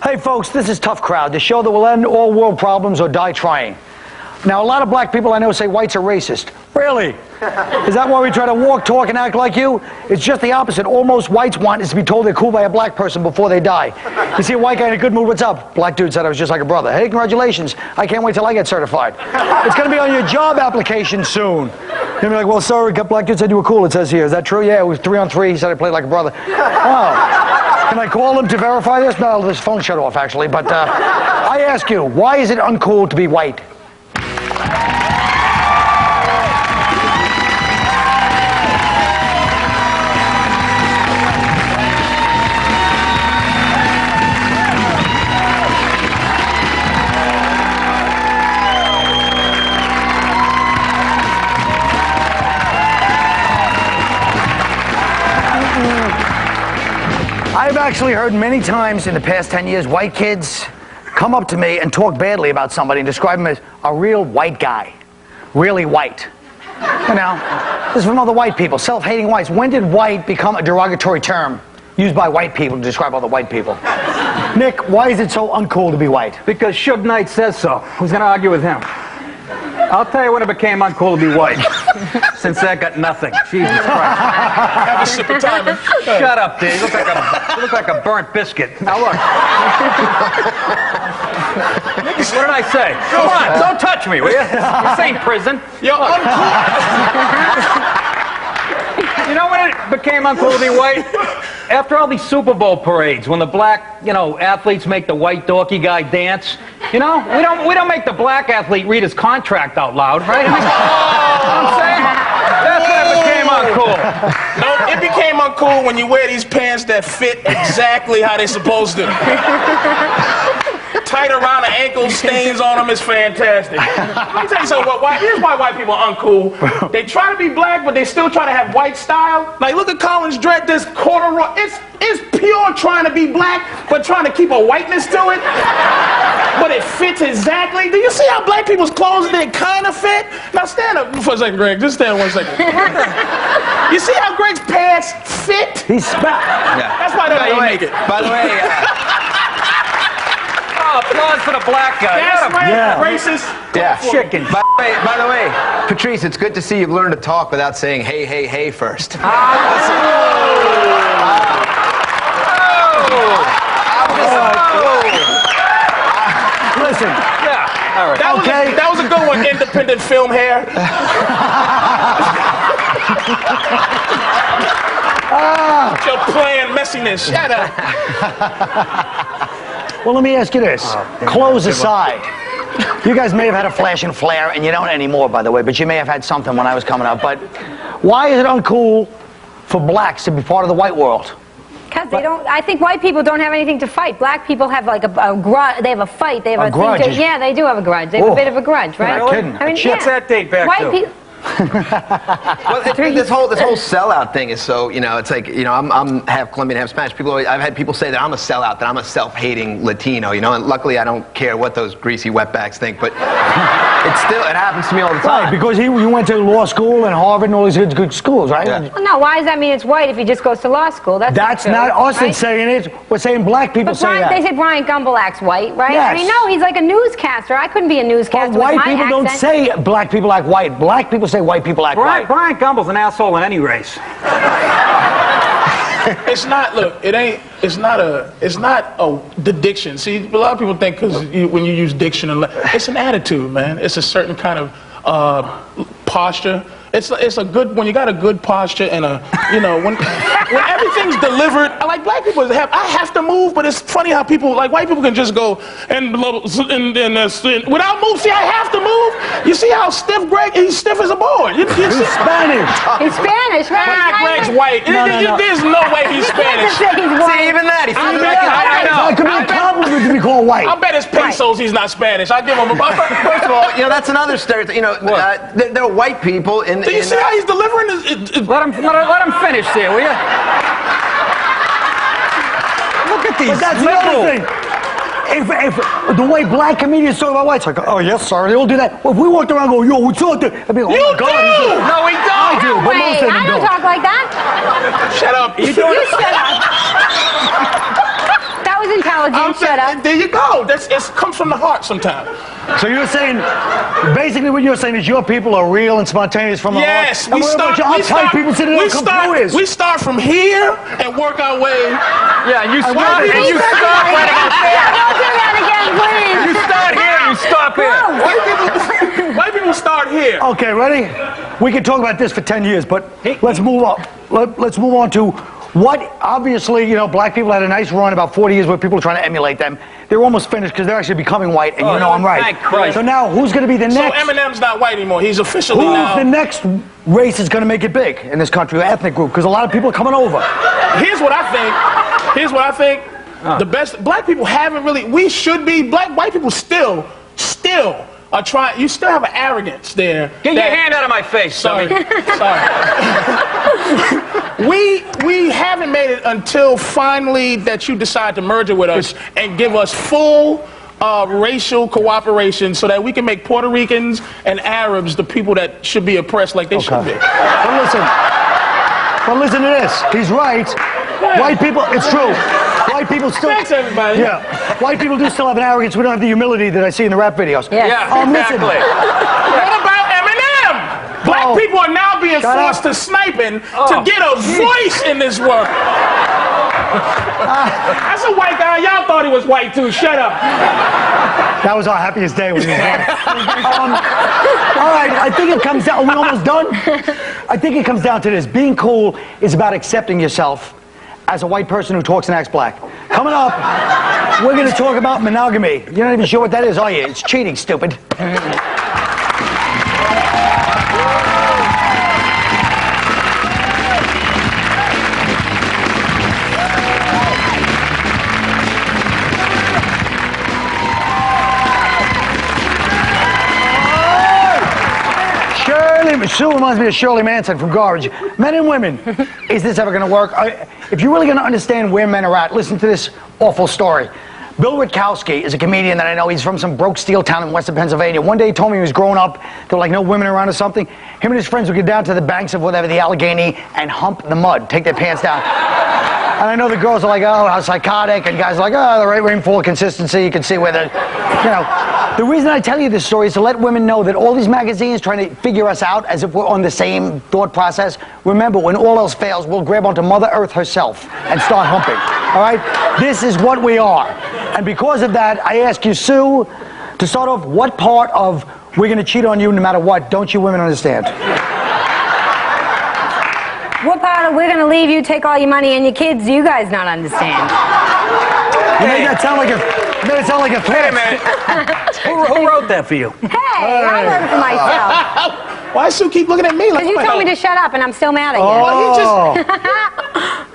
Hey folks, this is Tough Crowd, the show that will end all world problems or die trying. Now, a lot of black people I know say whites are racist. Really? Is that why we try to walk, talk, and act like you? It's just the opposite. All most whites want is to be told they're cool by a black person before they die. You see a white guy in a good mood, what's up? Black dude said I was just like a brother. Hey, congratulations. I can't wait till I get certified. It's going to be on your job application soon. You'll be like, well, sorry, black dude said you were cool, it says here. Is that true? Yeah, it was 3-on-3. He said I played like a brother. Oh. Can I call him to verify this? No, this phone shut off, actually. But I ask you, why is it uncool to be white? I've actually heard many times in the past 10 years white kids come up to me and talk badly about somebody and describe him as a real white guy. Really white. You know, this is from other white people, self-hating whites. When did white become a derogatory term used by white people to describe other white people? Nick, why is it so uncool to be white? Because Suge Knight says so. Who's going to argue with him? I'll tell you when it became uncool to be white. Since that got nothing. Jesus Christ. Have a sip of time. Shut up, dude. You look like a burnt biscuit. Now look. What did I say? Come on, don't touch me, will you? This ain't prison. You're uncool. You know when it became uncool to be white? After all these Super Bowl parades, when the black, athletes make the white dorky guy dance, we don't make the black athlete read his contract out loud, right? You know what I'm saying? That's when it became uncool. No, it became uncool when you wear these pants that fit exactly how they're supposed to. Tight around the ankles, stains on them is fantastic. Let me tell you something. Here's why white people are uncool. They try to be black, but they still try to have white style. Like, look at Colin's dread, this corduroy. It's pure trying to be black, but trying to keep a whiteness to it. But it fits exactly. Do you see how black people's clothes, they kind of fit? Now stand up for a second, Greg. Just stand 1 second. You see how Greg's pants fit? He's Yeah. That's why they don't make it. By the way, applause for the black guy. That's right, yeah. Racist. yeah, Chicken. By the way, Patrice, it's good to see you've learned to talk without saying hey, hey, hey first. Listen. Yeah. All right. That was a good one, independent film hair. Your planned messiness. Shut up. Well, let me ask you this. Clothes aside, you guys may have had a flash and flare, and you don't anymore, by the way, but you may have had something when I was coming up. But why is it uncool for blacks to be part of the white world? Because they don't. I think white people don't have anything to fight. Black people have like a grudge. They have a fight. They have a grudge. thing to, yeah, they do have a grudge. They have a bit of a grudge, right? Not kidding. I mean, What's that date back white to? people. Well, this whole sellout thing is so, it's like, I'm half Colombian, half Spanish. I've had people say that I'm a sellout, that I'm a self-hating Latino, and luckily I don't care what those greasy wetbacks think, but it happens to me all the time. Right, because you went to law school and Harvard and all these good schools, right? Yeah. Well, no, why does that mean it's white if he just goes to law school? That's true, not us right? that's saying it. We're saying black people But say that. they say Brian Gumbel acts white, right? Yes. I mean, no, he's like a newscaster. I couldn't be a newscaster Well, with white my people don't accent. say black people act white. Black people say white people act white. Brian Gumbel's an asshole in any race. It's not. Look, it's not the diction. See, a lot of people think because when you use diction, it's an attitude, man. It's a certain kind of posture. It's a good when you got a good posture and when everything's delivered. Like black people I have to move, but it's funny how people like white people can just go and without move. See, I have to move. You see how stiff Greg? He's stiff as a board. He's Spanish. He's Spanish, right? Greg's white. No. There's no way he's Spanish. He's white. See, even that, he feels like It could be a compliment to be called white. I bet it's pesos he's not Spanish. I give him a First of all, that's another stereotype. There are white people in. Do you see how he's delivering his? Let him finish there, will you? Look at these. But that's the other thing. If the way black comedians talk about whites, like, oh yes, sir, they all do that. Well, if we walked around and go, yo, what's up? I'd be like, oh my God. No, we don't. I do, but Wait, most of them I don't don't. talk like that. Shut up. You shut up. That was was intelligent. Shut up. There you go. It comes from the heart sometimes. So you're saying, basically what you're saying is your people are real and spontaneous from the heart? Yes, we start from here and work our way. Yeah, and you stop right about there. Don't do that again, please. You start here, you stop here. White people start here. Okay, ready? We can talk about this for 10 years, but let's move on. Let's move on to what, obviously, you know, black people had a nice run about 40 years where people are trying to emulate them. They're almost finished because they're actually becoming white, and you know I'm right. Thank Christ. So now, who's going to be the next? So Eminem's not white anymore. He's officially now. Who's the next race is going to make it big in this country, ethnic group? Because a lot of people are coming over. Here's what I think. The best, black people haven't really, we should be, white people still are trying, you still have an arrogance there. Get your hand out of my face, Sorry. Sorry. We haven't made it until finally that you decide to merge with us and give us full racial cooperation so that we can make Puerto Ricans and Arabs the people that should be oppressed like they should be. But listen to this. He's right. White people, it's true. White people still. Thanks, everybody. Yeah. White people do still have an arrogance. We don't have the humility that I see in the rap videos. Yeah. Listen. What about Eminem? Black people are now being forced to sniping to get a voice in this work. That's a white guy. Y'all thought he was white too. Shut up. That was our happiest day when he was there. All right, I think it comes down. Are we almost done? I think it comes down to this. Being cool is about accepting yourself as a white person who talks and acts black. Coming up, we're going to talk about monogamy. You're not even sure what that is, are you? It's cheating, stupid. Sue reminds me of Shirley Manson from Garbage. Men and women, is this ever going to work? If you're really going to understand where men are at, listen to this awful story. Bill Rutkowski is a comedian that I know. He's from some broke steel town in western Pennsylvania. One day he told me he was growing up, there were like no women around or something. Him and his friends would get down to the banks of whatever, the Allegheny, and hump the mud, take their pants down. And I know the girls are like, oh, how psychotic, and guys are like, oh, the right rainfall consistency, you can see where the, you know. The reason I tell you this story is to let women know that all these magazines trying to figure us out as if we're on the same thought process. Remember, when all else fails, we'll grab onto Mother Earth herself and start humping, all right? This is what we are. And because of that, I ask you, Sue, to start off, what part of we're going to cheat on you no matter what don't you women understand? What part of we're going to leave you, take all your money and your kids, do you guys not understand? You made that sound like a threat. Wait a minute. Who wrote that for you? Hey, I wrote it for myself. Why does Sue keep looking at me like Because you told me to shut up and I'm still mad at you. Well,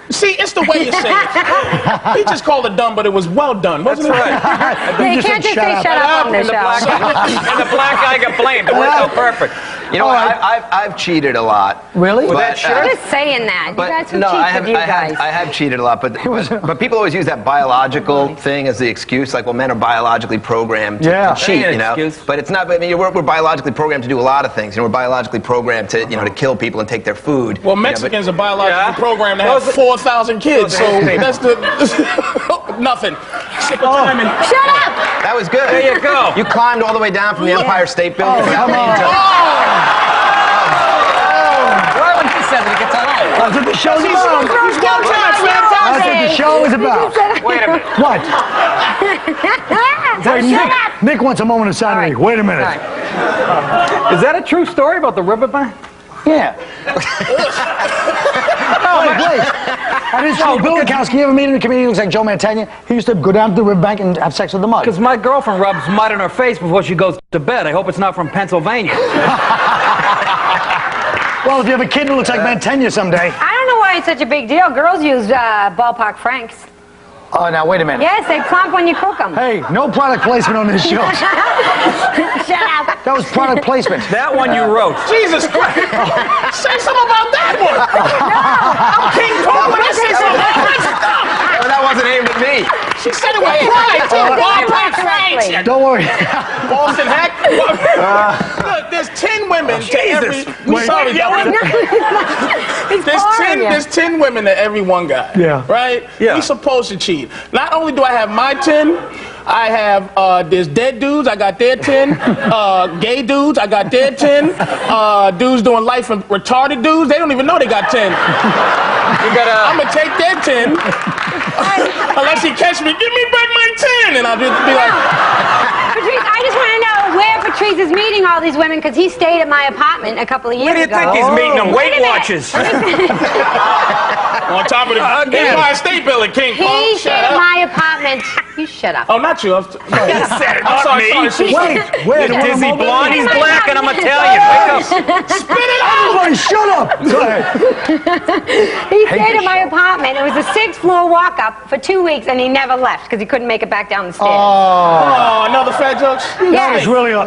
see, it's the way you say it. He just called it dumb, but it was well done, wasn't it? Right. Yeah, you can't just say shut up on the show. And the black guy got blamed. It worked out perfect. You know, I've cheated a lot. Really? But, You're just saying that. You guys who cheat with you guys. I have cheated a lot, but people always use that biological thing as the excuse, like, well, men are biologically programmed to cheat, you know. Excuse. But it's not. I mean, we're biologically programmed to do a lot of things. You know, we're biologically programmed to, you know, to kill people and take their food. Well, Mexicans are biologically programmed to have 4,000 kids, so that's the nothing. Sick of timing. Shut up! That was good. There you go. You climbed all the way down from the Empire State Building. Come on. Why would you say that it gets on? That's what the show's about. That's what the show is about. Wait a minute. What? Wait, Nick wants a moment of sanity. Wait a minute. Is that a true story about the riverbank? Yeah. Wait. That is true. Bill Rutkowski, you ever meet a comedian who looks like Joe Mantegna? He used to go down to the riverbank and have sex with the mud. Because my girlfriend rubs mud in her face before she goes to bed. I hope it's not from Pennsylvania. Well, if you have a kid who looks like Mantegna someday. I don't know why it's such a big deal. Girls use ballpark franks. Oh, now, wait a minute. Yes, they plump when you cook them. Hey, no product placement on this show. Shut up. That was product placement. That one you wrote. Jesus Christ! Say something about that one. No. I'm King Kong when I say something about that stuff. Well, that wasn't aimed at me. She said it with pride, too. Ballpark Franks. Don't worry. Boston Heck. Look, there's 10 women to every... Sorry, there's 10 women to every one guy. Yeah. Right? Yeah. We supposed to cheat. Not only do I have my 10, I have, there's dead dudes, I got their 10. Gay dudes, I got their 10. Dudes doing life and retarded dudes, they don't even know they got 10. I'm gonna take their 10. Unless he catch me, give me back my 10. And I'll just be like... Patrice, I just want to know where Patrice is meeting all these women, because he stayed at my apartment a couple of years ago. Where do you think he's meeting them? Weight Watchers. On top of the Empire State Building, King Kong. He stayed at my apartment. You shut up. Oh, not you. He said it, not me. Wait, Dizzy blonde, he's black, and I'm Italian. Wake up. Spit it out! Everybody, shut up! Go ahead. He stayed at my apartment. It was a 6th floor walk-up for 2 weeks, and he never left because he couldn't make it back down the stairs. Oh, another fat jokes? That is really... I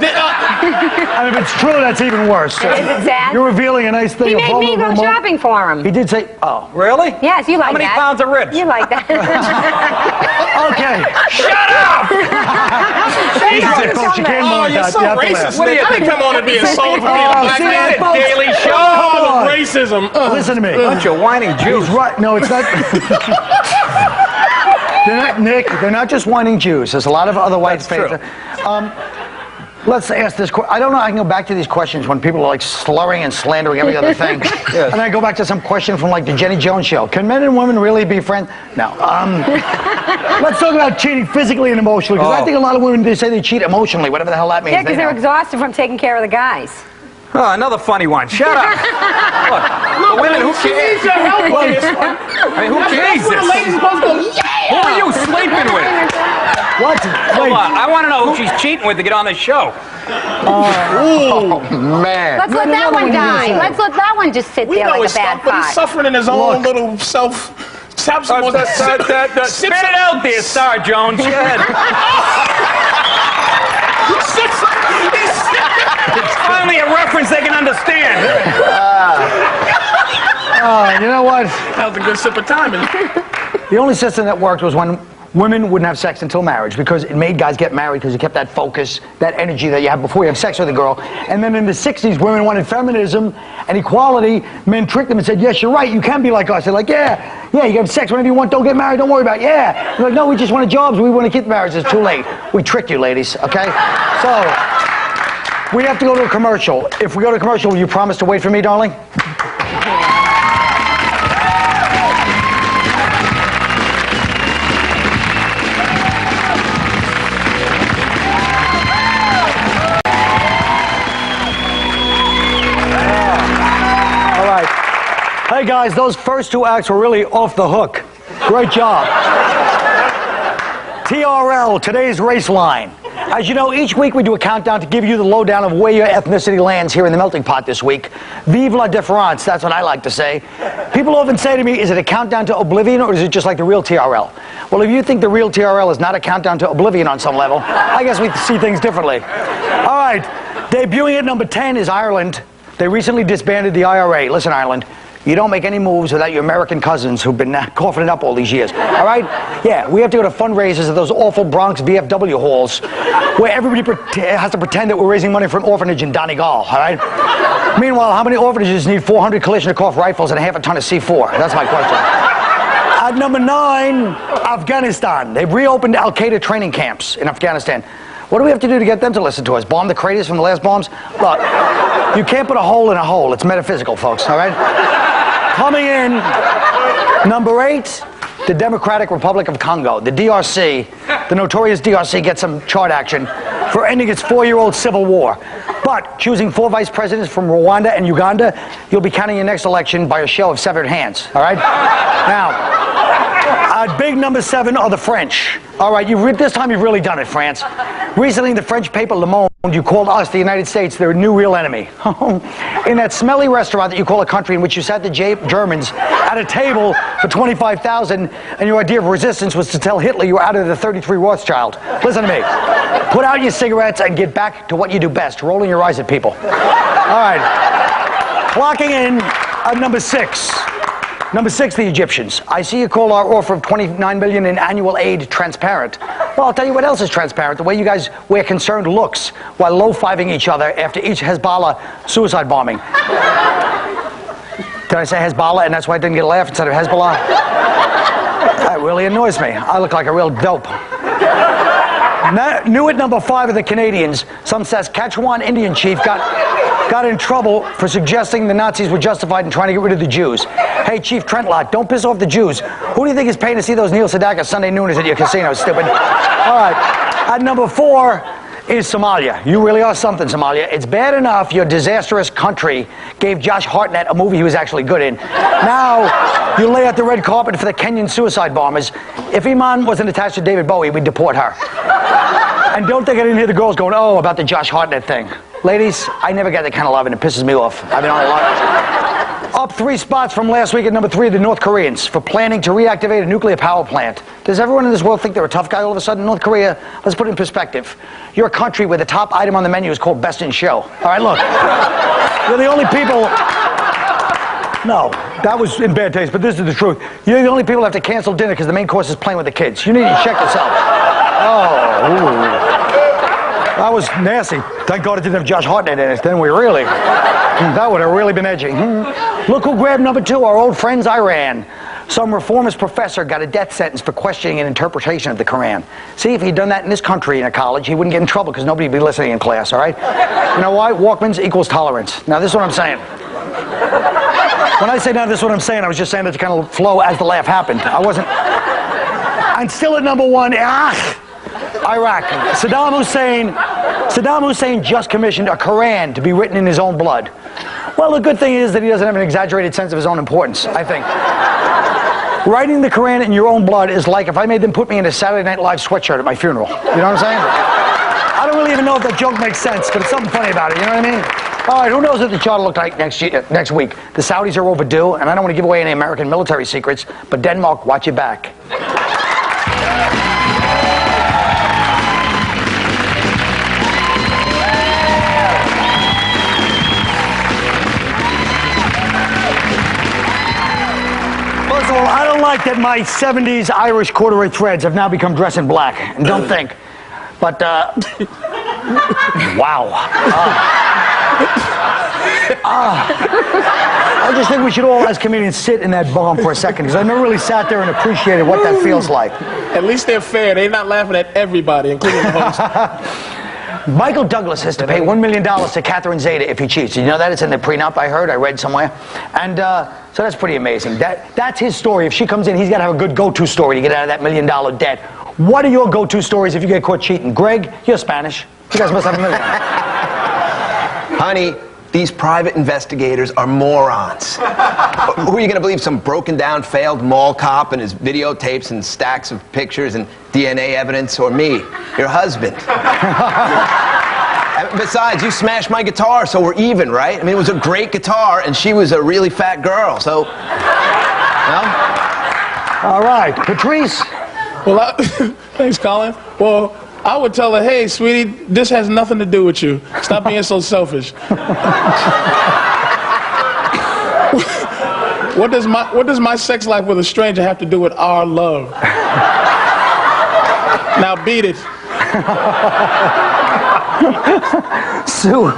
mean, if it's true, that's even worse. Is it sad? You're revealing a nice thing. He made me go shopping for him. He did say, oh. Really? Yes, you like How many that. pounds of ribs? You like that. Okay. Shut up! Jesus, folks, you can't Oh, moan you're that. so You have to racist. laugh. What do you I didn't come on and be insulted for being a black see man. that, folks? Daily Show. Oh, the racism. Listen to me. Bunch of whining Jews. He's right. No, it's not. They're not, Nick, they're not just whining Jews. There's a lot of other white That's faces. Let's ask this question. I don't know. I can go back to these questions when people are like slurring and slandering every other thing. Yes. And I go back to some question from like the Jenny Jones show. Can men and women really be friends? No. Let's talk about cheating physically and emotionally. Because I think a lot of women, they say they cheat emotionally, whatever the hell that means. Yeah, because they're exhausted from taking care of the guys. Oh, another funny one. Shut up. Look, the women, who She needs cares? your help on this one. I mean, who cares? That's when the lady's supposed to go, yeah! Who are you sleeping with? What? Hold on. I want to know who she's cheating with to get on this show. Oh, man. Let's let that one die. Let's let that one just sit We there know like it's a bad stuff, but he's pot. suffering in his own little self. Spit it out there, Star Jones. Go ahead. It's finally a reference they can understand. You know what? That was a good sip of timing. The only system that worked was when women wouldn't have sex until marriage, because it made guys get married because you kept that focus, that energy that you have before you have sex with a girl. And then in the 60s, women wanted feminism and equality. Men tricked them and said, yes, you're right, you can be like us. They're like, yeah, you can have sex whenever you want, don't get married, don't worry about it. Yeah. They're like, no, we just wanted jobs, we want to keep marriage. It's too late. We tricked you, ladies, okay? So, we have to go to a commercial. If we go to a commercial, will you promise to wait for me, darling? Hey guys, those first 2 acts were really off the hook. Great job. TRL, today's race line. As you know, each week we do a countdown to give you the lowdown of where your ethnicity lands here in the melting pot this week. Vive la différence, that's what I like to say. People often say to me, is it a countdown to oblivion or is it just like the real TRL? Well, if you think the real TRL is not a countdown to oblivion on some level, I guess we see things differently. All right, debuting at number 10 is Ireland. They recently disbanded the IRA. Listen, Ireland. You don't make any moves without your American cousins who've been coughing it up all these years. All right? Yeah, we have to go to fundraisers at those awful Bronx VFW halls where everybody has to pretend that we're raising money for an orphanage in Donegal. All right? Meanwhile, how many orphanages need 400 Kalashnikov rifles and half a ton of C4? That's my question. At number 9, Afghanistan. They've reopened Al-Qaeda training camps in Afghanistan. What do we have to do to get them to listen to us? Bomb the craters from the last bombs? Look, you can't put a hole in a hole. It's metaphysical, folks, all right? Coming in, number 8, the Democratic Republic of Congo. The DRC, the notorious DRC, gets some chart action for ending its 4-year-old civil war. But choosing 4 vice presidents from Rwanda and Uganda, you'll be counting your next election by a show of severed hands, all right? Now, at big number 7 are the French. All right, this time you've really done it, France. Recently, in the French paper Le Monde, you called us, the United States, their new real enemy. In that smelly restaurant that you call a country in which you sat the Germans at a table for 25,000, and your idea of resistance was to tell Hitler you were out of the 33 Rothschild. Listen to me. Put out your cigarettes and get back to what you do best, rolling your eyes at people. All right. Clocking in at number 6. Number 6, the Egyptians. I see you call our offer of $29 million in annual aid transparent. Well, I'll tell you what else is transparent. The way you guys wear concerned looks while low-fiving each other after each Hezbollah suicide bombing. Did I say Hezbollah and that's why I didn't get a laugh instead of Hezbollah? That really annoys me. I look like a real dope. New at number 5 of the Canadians, some Saskatchewan Indian chief got in trouble for suggesting the Nazis were justified in trying to get rid of the Jews. Hey, Chief Trentlot, don't piss off the Jews. Who do you think is paying to see those Neil Sedaka Sunday nooners at your casino, stupid? All right. At number 4 is Somalia. You really are something, Somalia. It's bad enough your disastrous country gave Josh Hartnett a movie he was actually good in. Now, you lay out the red carpet for the Kenyan suicide bombers. If Iman wasn't attached to David Bowie, we'd deport her. And don't think I didn't hear the girls going, oh, about the Josh Hartnett thing. Ladies, I never get that kind of love, and it pisses me off. I've been on a lot. Up 3 spots from last week at number 3, the North Koreans, for planning to reactivate a nuclear power plant. Does everyone in this world think they're a tough guy all of a sudden? North Korea, let's put it in perspective. You're a country where the top item on the menu is called Best in Show. All right, look. You're the only people... No, that was in bad taste, but this is the truth. You're the only people who have to cancel dinner because the main course is playing with the kids. You need to check yourself. Oh, ooh. That was nasty. Thank God it didn't have Josh Hartnett in it. Then we really... That would have really been edgy. Look who grabbed number 2, our old friends Iran. Some reformist professor got a death sentence for questioning an interpretation of the Quran. See, if he'd done that in this country in a college, he wouldn't get in trouble because nobody would be listening in class, all right? You know why? Walkmans equals tolerance. Now, this is what I'm saying. When I say now this is what I'm saying, I was just saying it to kind of flow as the laugh happened. I wasn't... And still at number 1, Iraq. Saddam Hussein just commissioned a Quran to be written in his own blood. Well, the good thing is that he doesn't have an exaggerated sense of his own importance, I think. Writing the Quran in your own blood is like if I made them put me in a Saturday Night Live sweatshirt at my funeral. You know what I'm saying? I don't really even know if that joke makes sense, but it's something funny about it, you know what I mean? All right, who knows what the chart will look like next week? The Saudis are overdue, and I don't want to give away any American military secrets, but Denmark, watch your back. First of all, I don't like that my 70s Irish corduroy threads have now become dressed in black. And don't think. But, wow. I just think we should all, as comedians, sit in that bomb for a second, because I never really sat there and appreciated what that feels like. At least they're fair. They're not laughing at everybody, including the host. Michael Douglas has to pay $1 million to Catherine Zeta if he cheats. You know that? It's in the prenup, I heard. I read somewhere. And so that's pretty amazing. That's his story. If she comes in, he's got to have a good go-to story to get out of that $1 million debt. What are your go-to stories if you get caught cheating? Greg, you're Spanish. You guys must have $1 million. Honey, these private investigators are morons. Who are you going to believe? Some broken-down, failed mall cop and his videotapes and stacks of pictures and DNA evidence, or me, your husband? Besides, you smashed my guitar, so we're even, right? I mean, it was a great guitar, and she was a really fat girl, so... No? All right. Patrice? Well, thanks, Colin. Well, I would tell her, hey, sweetie, this has nothing to do with you. Stop being so selfish. What does my sex life with a stranger have to do with our love? Now beat it. Sue.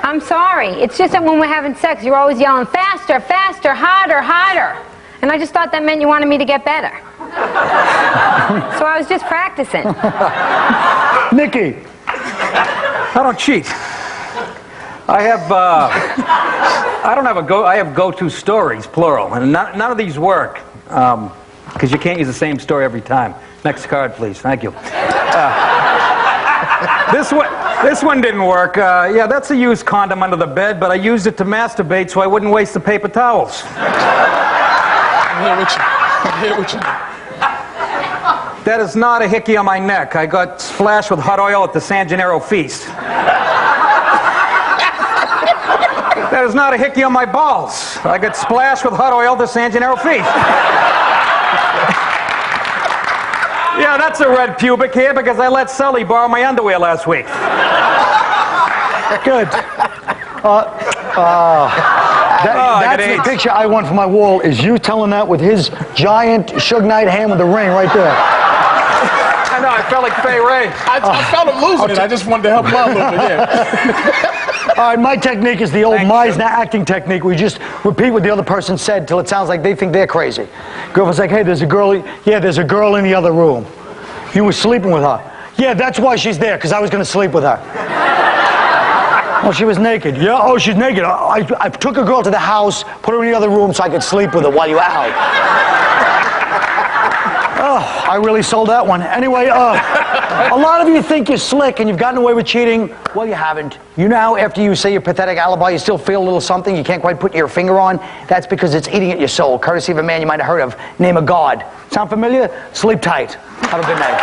I'm sorry. It's just that when we're having sex, you're always yelling, faster, faster, harder, harder. And I just thought that meant you wanted me to get better. So I was just practicing. Nikki. I don't cheat. I have go-to stories, plural, and none of these work, because you can't use the same story every time. Next card, please. Thank you. This one didn't work. Yeah, that's a used condom under the bed, but I used it to masturbate so I wouldn't waste the paper towels. I'm here with you. That is not a hickey on my neck. I got splashed with hot oil at the San Gennaro feast. That is not a hickey on my balls. I got splashed with hot oil at the San Gennaro feast. Yeah, that's a red pubic hair because I let Sully borrow my underwear last week. Good. That's the picture I want for my wall, is you telling that with his giant Suge Knight hand with the ring right there. I know, I felt like Fay Ray. I felt him losing it. I just wanted to help him out a little bit, yeah. All right, my technique is the old Meisner acting technique. We just repeat what the other person said till it sounds like they think they're crazy. Girlfriend's like, hey, there's a girl. Yeah, there's a girl in the other room. You were sleeping with her. Yeah, that's why she's there, because I was going to sleep with her. Oh, she was naked. Yeah, oh, she's naked. I took a girl to the house, put her in the other room so I could sleep with her while you were out. Oh, I really sold that one. Anyway, a lot of you think you're slick and you've gotten away with cheating. Well, you haven't. You know, after you say your pathetic alibi, you still feel a little something you can't quite put your finger on. That's because it's eating at your soul, courtesy of a man you might have heard of, name of God. Sound familiar? Sleep tight. Have a good night.